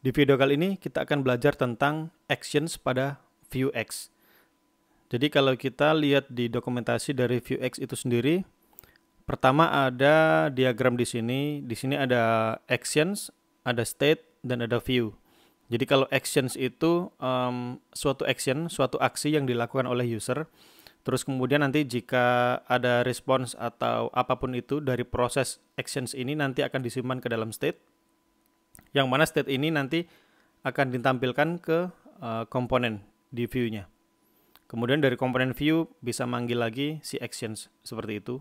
Di video kali ini kita akan belajar tentang actions pada Vuex. Jadi kalau kita lihat di dokumentasi dari Vuex itu sendiri, pertama ada diagram di sini. Di sini ada actions, ada state, dan ada view. Jadi kalau actions itu suatu action, suatu aksi yang dilakukan oleh user. Terus kemudian nanti jika ada response atau apapun itu dari proses actions ini nanti akan disimpan ke dalam state. Yang mana state ini nanti akan ditampilkan ke komponen di view-nya. Kemudian dari komponen view bisa manggil lagi si actions seperti itu.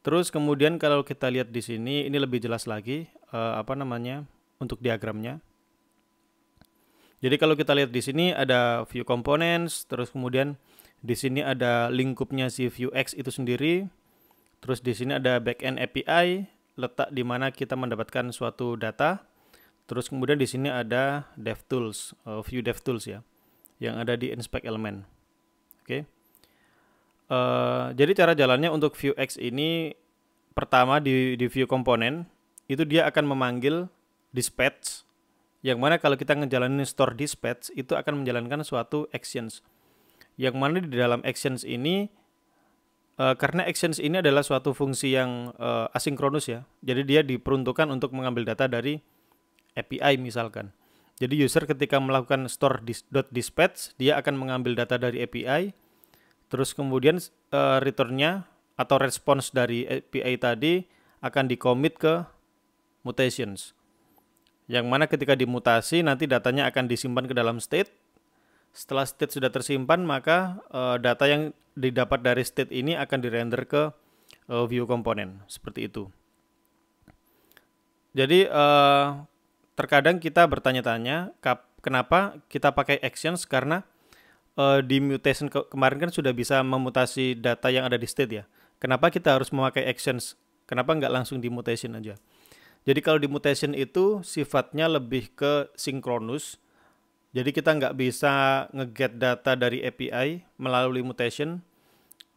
Terus kemudian kalau kita lihat di sini ini lebih jelas lagi untuk diagramnya. Jadi kalau kita lihat di sini ada view components, terus kemudian di sini ada lingkupnya si Vuex itu sendiri. Terus di sini ada backend API, letak di mana kita mendapatkan suatu data. Terus kemudian di sini ada DevTools, view DevTools ya, yang ada di inspect element. Oke. Jadi cara jalannya untuk Vuex ini pertama di view komponen itu dia akan memanggil dispatch, yang mana kalau kita ngejalanin store dispatch itu akan menjalankan suatu actions. Yang mana di dalam actions ini karena actions ini adalah suatu fungsi yang asinkronus ya. Jadi dia diperuntukkan untuk mengambil data dari API misalkan. Jadi user ketika melakukan store.dispatch dia akan mengambil data dari API. Terus kemudian returnnya atau response dari API tadi akan di-commit ke mutations. Yang mana ketika dimutasi nanti datanya akan disimpan ke dalam state. Setelah state sudah tersimpan maka data yang didapat dari state ini akan dirender ke view komponen seperti itu. Jadi terkadang kita bertanya-tanya kenapa kita pakai actions, karena di mutation kemarin kan sudah bisa memutasi data yang ada di state ya. Kenapa kita harus memakai actions? Kenapa nggak langsung di mutation aja? Jadi kalau di mutation itu sifatnya lebih ke sinkronus. Jadi kita nggak bisa nge-get data dari API melalui mutation.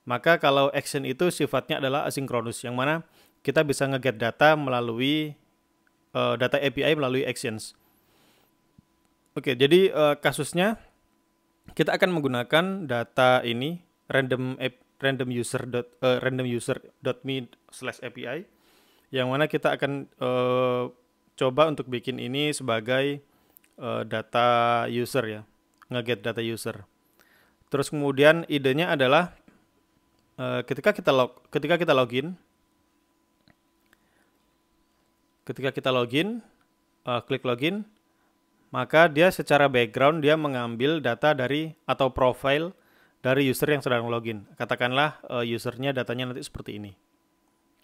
Maka kalau action itu sifatnya adalah asinkronus, yang mana kita bisa nge-get data melalui data API melalui actions. Oke, jadi kasusnya kita akan menggunakan data ini randomuser.me/API, yang mana kita akan coba untuk bikin ini sebagai data user ya, nge-get data user. Terus kemudian idenya adalah ketika kita login, klik login, maka dia secara background dia mengambil data dari atau profile dari user yang sedang login. Katakanlah usernya datanya nanti seperti ini.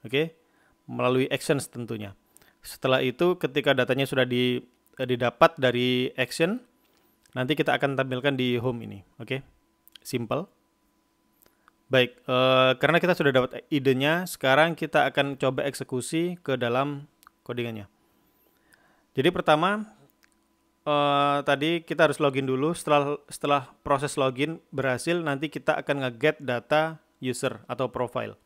Oke, melalui actions tentunya. Setelah itu ketika datanya sudah didapat dari action, nanti kita akan tampilkan di home ini. Oke, simple. Baik, karena kita sudah dapat idenya, sekarang kita akan coba eksekusi ke dalam codingannya. Jadi pertama tadi kita harus login dulu. Setelah proses login berhasil, nanti kita akan nge-get data user atau profile.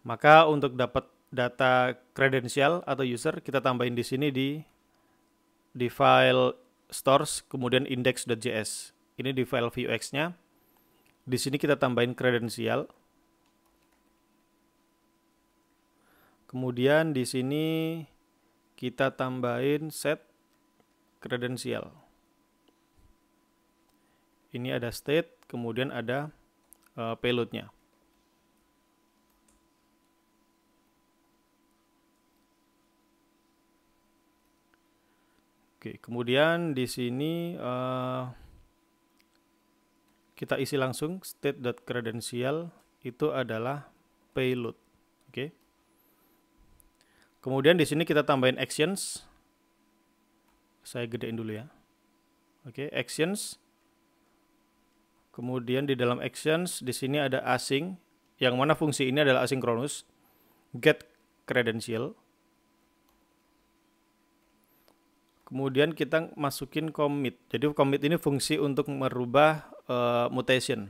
Maka untuk dapat data kredensial atau user kita tambahin di sini di file stores, kemudian index.js. Ini di file Vuex-nya. Di sini kita tambahin kredensial. Kemudian di sini kita tambahin set kredensial. Ini ada state, kemudian ada payload-nya. Oke, kemudian di sini kita isi langsung state.credential itu adalah payload. Oke. Kemudian di sini kita tambahin actions. Saya gedein dulu ya. Oke, actions. Kemudian di dalam actions di sini ada async, yang mana fungsi ini adalah asinkronus. Get credential. Kemudian kita masukin commit. Jadi commit ini fungsi untuk merubah mutation.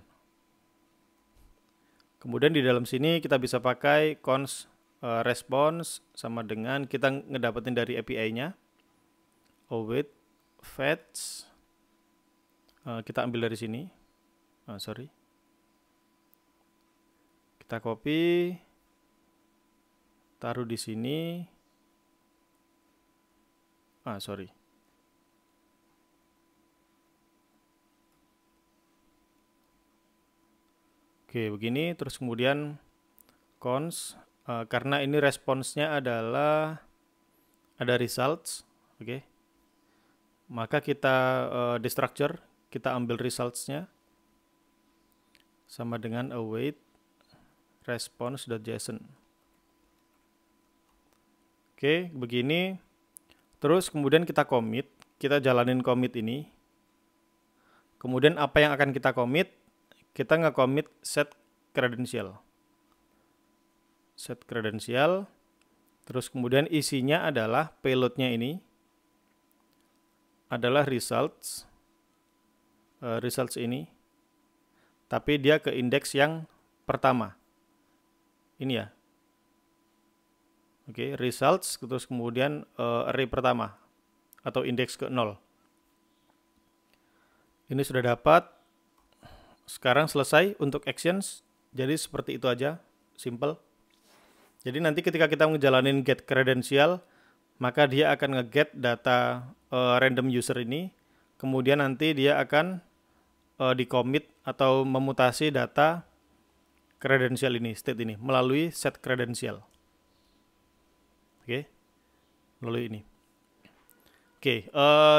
Kemudian di dalam sini kita bisa pakai const response sama dengan kita ngedapetin dari API-nya. Await, fetch, kita ambil dari sini. Sorry. Kita copy, taruh di sini. Sorry. Oke, begini. Terus kemudian cons, karena ini responsnya adalah ada results, oke. Maka kita di structure kita ambil results-nya sama dengan await response.json. Oke, begini. Terus kemudian kita commit, kita jalanin commit ini. Kemudian apa yang akan kita commit? Kita nge-commit set credential. Set credential. Terus kemudian isinya adalah payload-nya ini adalah results. Results ini. Tapi dia ke indeks yang pertama. Ini ya. Oke, results, terus kemudian array pertama atau indeks ke 0. Ini sudah dapat. Sekarang selesai untuk actions. Jadi seperti itu aja, simple. Jadi nanti ketika kita ngejalanin get credential, maka dia akan nge-get data random user ini. Kemudian nanti dia akan di-commit atau memutasi data credential ini, state ini, melalui set credential. Oke, melalui ini. Oke,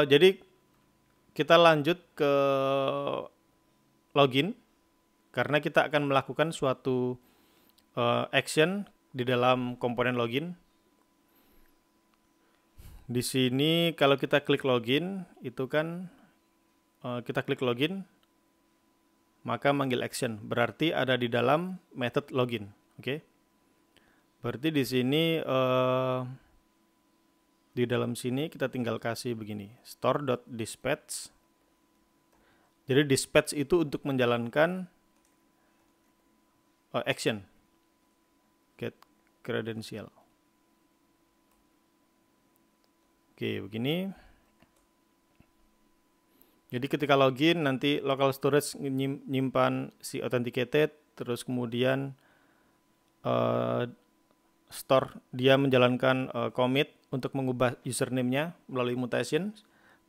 jadi kita lanjut ke login, karena kita akan melakukan suatu action di dalam komponen login. Di sini kalau kita klik login, itu kan kita klik login, maka manggil action, berarti ada di dalam method login. Oke. Berarti di sini di dalam sini kita tinggal kasih begini, store.dispatch. Jadi dispatch itu untuk menjalankan action get credential. Oke, begini. Jadi ketika login nanti local storage nyimpan si authenticated, terus kemudian store dia menjalankan commit untuk mengubah username-nya melalui mutation.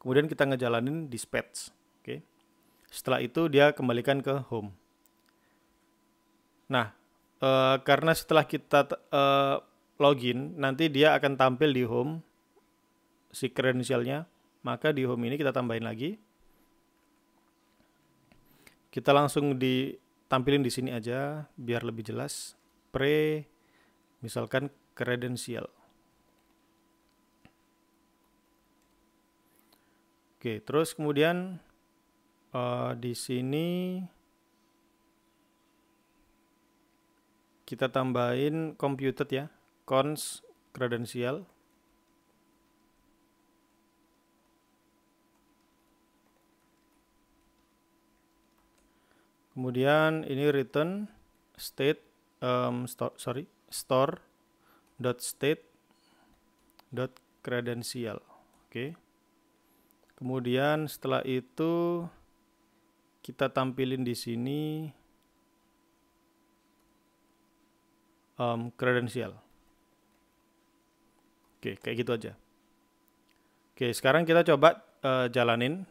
Kemudian kita ngejalanin dispatch. Oke. Setelah itu dia kembalikan ke home. Nah, karena setelah kita login, nanti dia akan tampil di home si credentialnya. Maka di home ini kita tambahin lagi. Kita langsung ditampilin di sini aja biar lebih jelas. Misalkan credential. Oke, terus kemudian di sini kita tambahin computed ya, cons credential. Kemudian ini return state store.state.credential. Oke. Kemudian setelah itu kita tampilin di sini credential. Oke, kayak gitu aja. Oke, sekarang kita coba jalanin.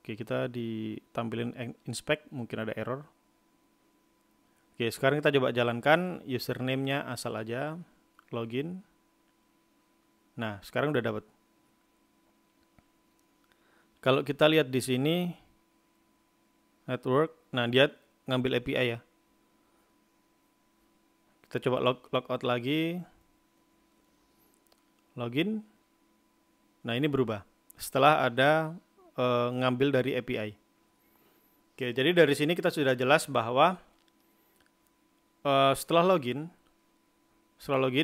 Oke, kita ditampilin inspect, mungkin ada error. Oke, sekarang kita coba jalankan, username-nya asal aja, login. Nah, sekarang udah dapat. Kalau kita lihat di sini, network, nah dia ngambil API ya. Kita coba logout lagi, login. Nah, ini berubah setelah ada ngambil dari API. Oke, jadi dari sini kita sudah jelas bahwa setelah login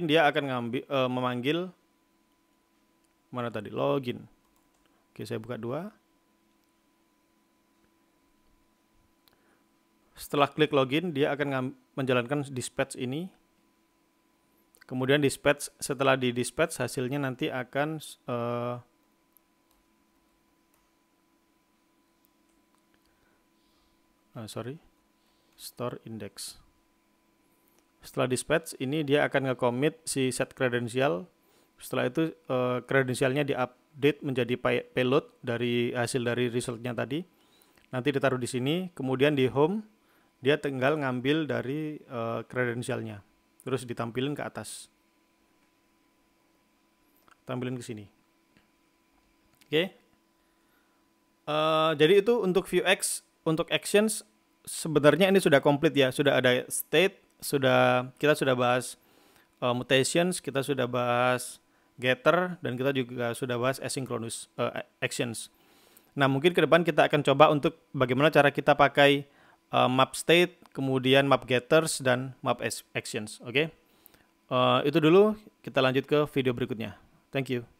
dia akan memanggil mana tadi, login. Oke, saya buka 2. Setelah klik login, dia akan menjalankan dispatch ini. Kemudian dispatch, setelah di dispatch hasilnya nanti akan store index. Setelah dispatch, ini dia akan nge-commit si set credential. Setelah itu kredensialnya di-update menjadi payload dari hasil dari resultnya tadi. Nanti ditaruh di sini, kemudian di home dia tinggal ngambil dari kredensialnya, terus ditampilin ke atas, tampilin ke sini. Oke. Jadi itu untuk Vuex. Untuk actions sebenarnya ini sudah komplit ya, sudah ada state, kita sudah bahas mutations, kita sudah bahas getter, dan kita juga sudah bahas asynchronous actions. Nah, mungkin ke depan kita akan coba untuk bagaimana cara kita pakai map state, kemudian map getters, dan map actions. Oke. Itu dulu, kita lanjut ke video berikutnya. Thank you.